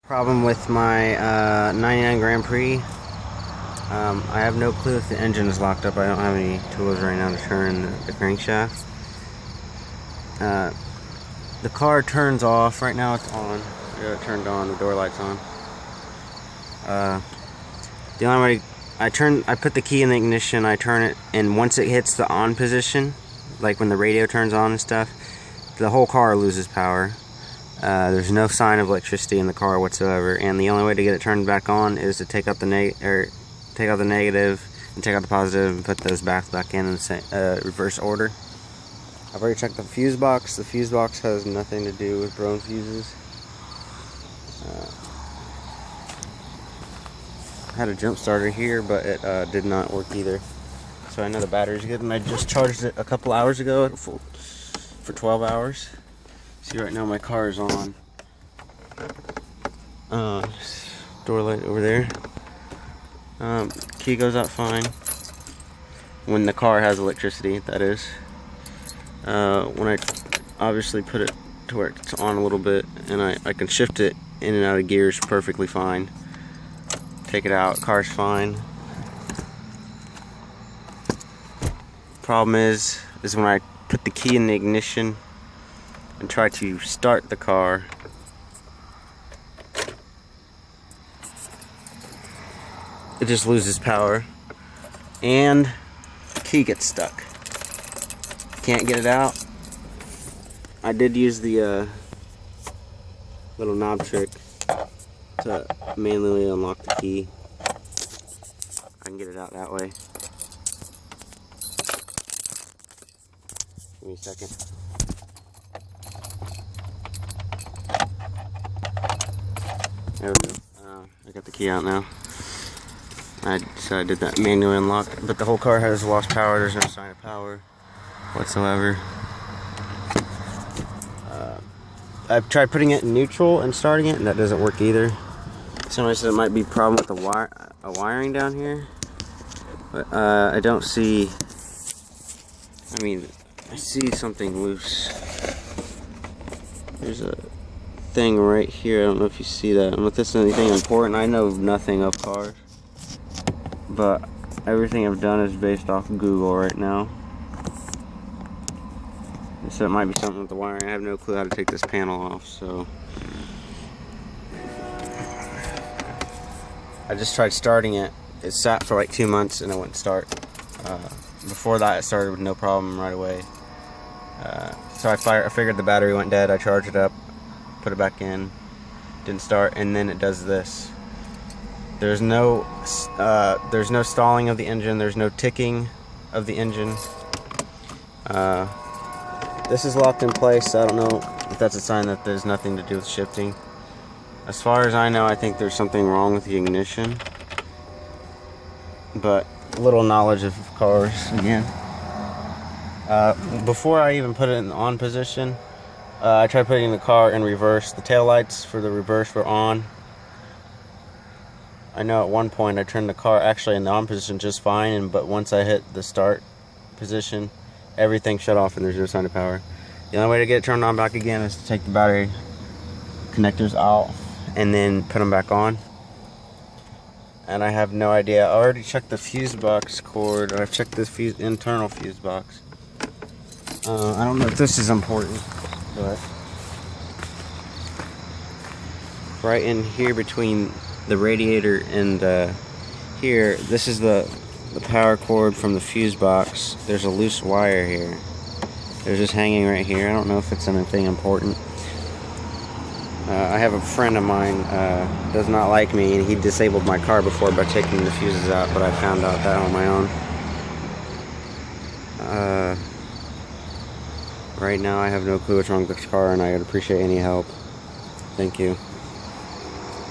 Problem with my 99 Grand Prix. I have no clue if the engine is locked up. I don't have any tools right now to turn the crankshaft. The car turns off. Right now it's on. It turned on. The door light's on. The only way I put the key in the ignition. I turn it, and once it hits the on position, like when the radio turns on and stuff, the whole car loses power. There's no sign of electricity in the car whatsoever, and the only way to get it turned back on is to take out the negative and take out the positive and put those back in the reverse order. I've already checked the fuse box. The fuse box has nothing to do with blown fuses. I had a jump starter here, but it did not work either. So I know the battery's good, and I just charged it a couple hours ago for 12 hours. See, right now my car is on. Door light over there. Key goes out fine. When the car has electricity, that is. When I obviously put it to where it's on a little bit, and I can shift it in and out of gears perfectly fine. Take it out, car's fine. Problem is when I put the key in the ignition and try to start the car, it just loses power and the key gets stuck. Can't get it out. I did use the little knob trick to manually unlock the key. I can get it out that way. Give me a second. There we go. I got the key out now. So I did that manually unlock, but the whole car has lost power. There's no sign of power whatsoever. I've tried putting it in neutral and starting it, and that doesn't work either. Somebody said it might be a problem with the wiring down here, but I don't see. I mean, I see something loose. There's a thing right here. I don't know if you see that. I don't know if this is anything important. I know nothing of cars, but everything I've done is based off of Google right now. So it might be something with the wiring. I have no clue how to take this panel off, so I just tried starting it. It sat for like 2 months and it wouldn't start. Before that, it started with no problem right away. So I figured the battery went dead. I charged it up, put it back in, didn't start, and then it does this. There's no stalling of the engine. There's no ticking of the engine. This is locked in place. I don't know if that's a sign that there's nothing to do with shifting. As far as I know, I think there's something wrong with the ignition. But little knowledge of cars again. Before I even put it in the on position, I tried putting the car in reverse. The taillights for the reverse were on. I know at one point I turned the car actually in the on position just fine, but once I hit the start position, everything shut off and there's no sign of power. The only way to get it turned on back again is to take the battery connectors out and then put them back on. And I have no idea. I already checked the fuse box cord. I've checked the internal fuse box. I don't know if this is important, but right in here between the radiator and here, this is the power cord from the fuse box. There's a loose wire here. They're just hanging right here. I don't know if it's anything important. I have a friend of mine does not like me, and he disabled my car before by taking the fuses out, but I found out that on my own. Right now I have no clue what's wrong with this car, and I would appreciate any help. Thank you.